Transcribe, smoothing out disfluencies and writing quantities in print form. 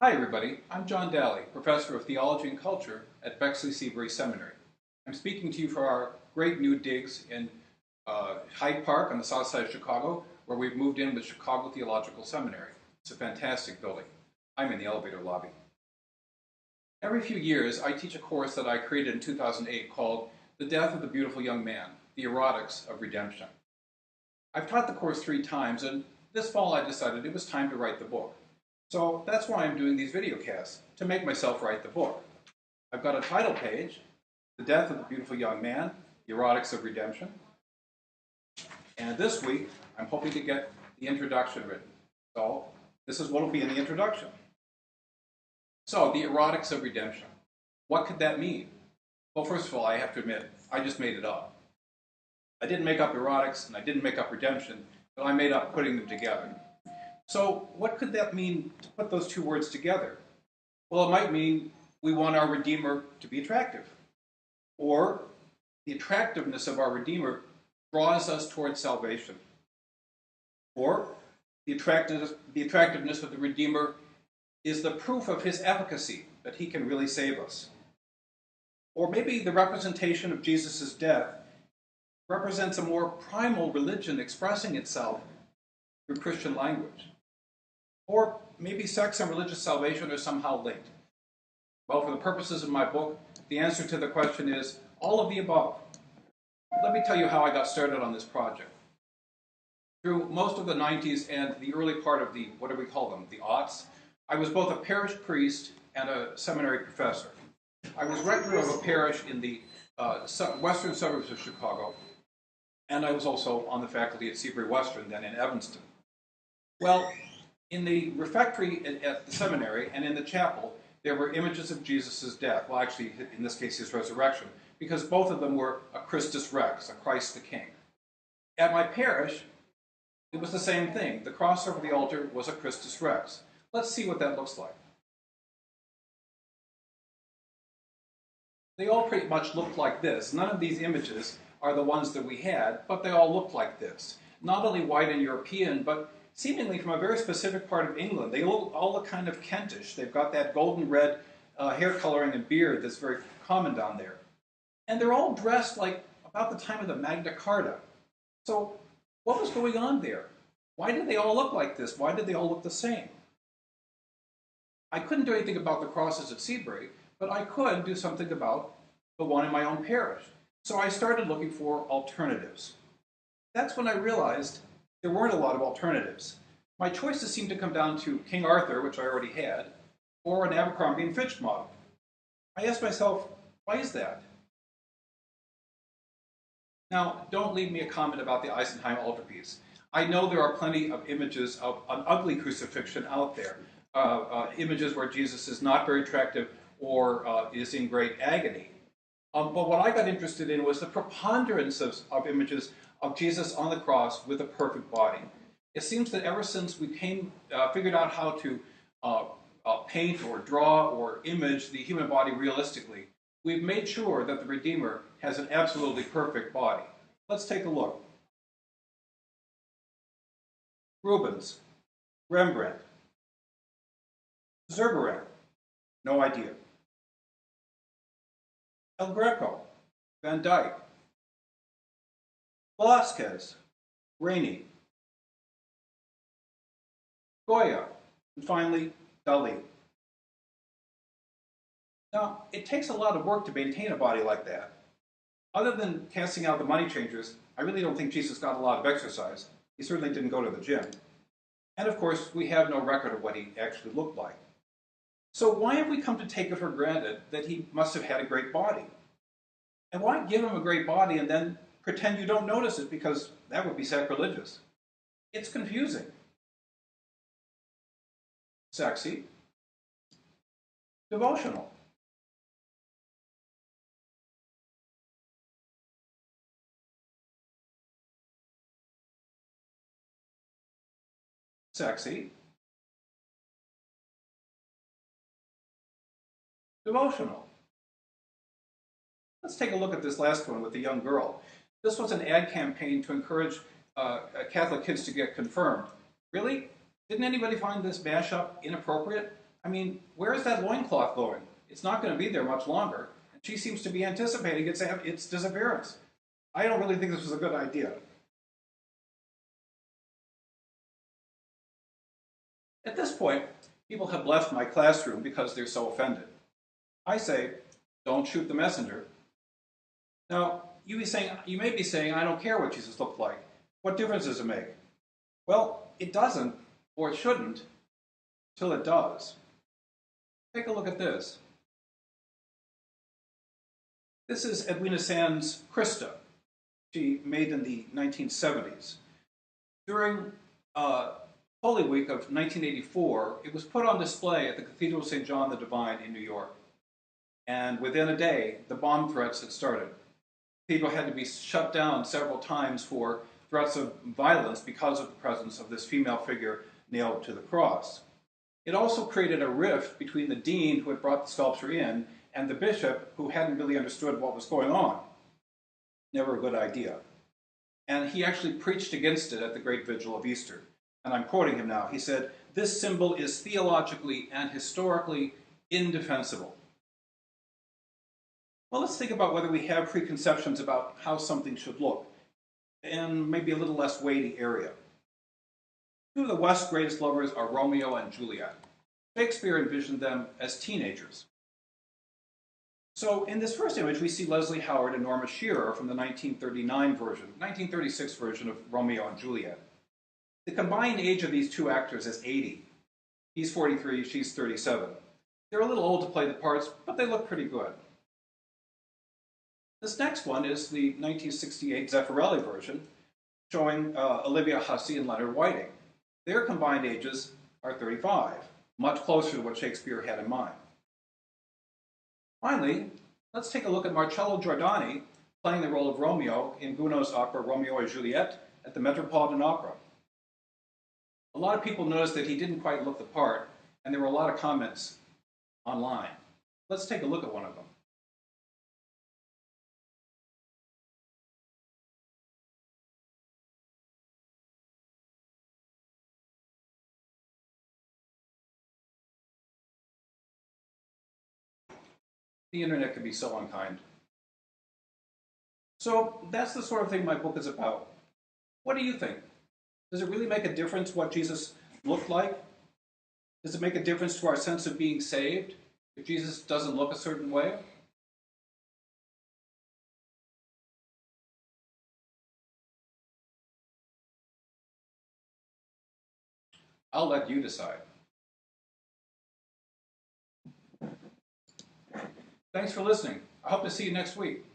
Hi everybody, I'm John Daly, Professor of Theology and Culture at Bexley Seminary. I'm speaking to you for our great new digs in Hyde Park on the south side of Chicago, where we've moved in with Chicago Theological Seminary. It's a fantastic building. I'm in the elevator lobby. Every few years, I teach a course that I created in 2008 called The Death of the Beautiful Young Man, the Erotics of Redemption. I've taught the course 3 times, and this fall I decided it was time to write the book. So that's why I'm doing these videocasts, to make myself write the book. I've got a title page, The Death of the Beautiful Young Man, the Erotics of Redemption. And this week, I'm hoping to get the introduction written. So this is what will be in the introduction. So, the Erotics of Redemption. What could that mean? Well, first of all, I have to admit, I just made it up. I didn't make up erotics, and I didn't make up redemption, but I made up putting them together. So what could that mean to put those 2 words together? Well, it might mean we want our Redeemer to be attractive. Or the attractiveness of our Redeemer draws us towards salvation. Or the attractiveness of the Redeemer is the proof of his efficacy, that he can really save us. Or maybe the representation of Jesus' death represents a more primal religion expressing itself through Christian language. Or maybe sex and religious salvation are somehow linked. Well, for the purposes of my book, the answer to the question is all of the above. Let me tell you how I got started on this project. Through most of the 90s and the early part of the, what do we call them, the aughts, I was both a parish priest and a seminary professor. I was rector of a parish in the western suburbs of Chicago, and I was also on the faculty at Seabury Western, then in Evanston. Well, in the refectory at the seminary and in the chapel, there were images of Jesus' death. Well, actually, in this case, his resurrection, because both of them were a Christus Rex, a Christ the King. At my parish, it was the same thing. The cross over the altar was a Christus Rex. Let's see what that looks like. They all pretty much look like this. None of these images are the ones that we had, but they all look like this. Not only white and European, but seemingly from a very specific part of England. They all look kind of Kentish. They've got that golden red hair coloring and beard that's very common down there. And they're all dressed like about the time of the Magna Carta. So what was going on there? Why did they all look like this? Why did they all look the same? I couldn't do anything about the crosses at Seabury, but I could do something about the one in my own parish. So I started looking for alternatives. That's when I realized there weren't a lot of alternatives. My choices seemed to come down to King Arthur, which I already had, or an Abercrombie & Fitch model. I asked myself, why is that? Now, don't leave me a comment about the Eisenheim altarpiece. I know there are plenty of images of an ugly crucifixion out there, images where Jesus is not very attractive or is in great agony. But what I got interested in was the preponderance of images of Jesus on the cross with a perfect body. It seems that ever since we figured out how to paint or draw or image the human body realistically, we've made sure that the Redeemer has an absolutely perfect body. Let's take a look. Rubens, Rembrandt, Zurbarán, no idea. El Greco, Van Dyck, Velázquez, Rainey, Goya, and finally, Dalí. Now, it takes a lot of work to maintain a body like that. Other than casting out the money changers, I really don't think Jesus got a lot of exercise. He certainly didn't go to the gym. And of course, we have no record of what he actually looked like. So why have we come to take it for granted that he must have had a great body? And why give him a great body and then pretend you don't notice it, because that would be sacrilegious? It's confusing. Sexy. Devotional. Sexy. Devotional. Let's take a look at this last one with the young girl. This was an ad campaign to encourage Catholic kids to get confirmed. Really? Didn't anybody find this mashup inappropriate? I mean, where is that loincloth going? It's not going to be there much longer. And she seems to be anticipating its disappearance. I don't really think this was a good idea. At this point, people have left my classroom because they're so offended. I say, don't shoot the messenger. Now, you may be saying, I don't care what Jesus looked like. What difference does it make? Well, it doesn't, or it shouldn't, till it does. Take a look at this. This is Edwina Sand's Christa. She made in the 1970s. During Holy Week of 1984, it was put on display at the Cathedral of St. John the Divine in New York. And within a day, the bomb threats had started. The cathedral had to be shut down several times for threats of violence because of the presence of this female figure nailed to the cross. It also created a rift between the dean who had brought the sculpture in and the bishop who hadn't really understood what was going on. Never a good idea. And he actually preached against it at the Great Vigil of Easter. And I'm quoting him now. He said, "This symbol is theologically and historically indefensible." Well, let's think about whether we have preconceptions about how something should look, and maybe a little less weighty area. Two of the West's greatest lovers are Romeo and Juliet. Shakespeare envisioned them as teenagers. So in this first image, we see Leslie Howard and Norma Shearer from the 1936 version of Romeo and Juliet. The combined age of these two actors is 80. He's 43, she's 37. They're a little old to play the parts, but they look pretty good. This next one is the 1968 Zeffirelli version, showing Olivia Hussey and Leonard Whiting. Their combined ages are 35, much closer to what Shakespeare had in mind. Finally, let's take a look at Marcello Giordani playing the role of Romeo in Gounod's opera Romeo et Juliet at the Metropolitan Opera. A lot of people noticed that he didn't quite look the part, and there were a lot of comments online. Let's take a look at one of them. The internet can be so unkind. So that's the sort of thing my book is about. What do you think? Does it really make a difference what Jesus looked like? Does it make a difference to our sense of being saved if Jesus doesn't look a certain way? I'll let you decide. Thanks for listening. I hope to see you next week.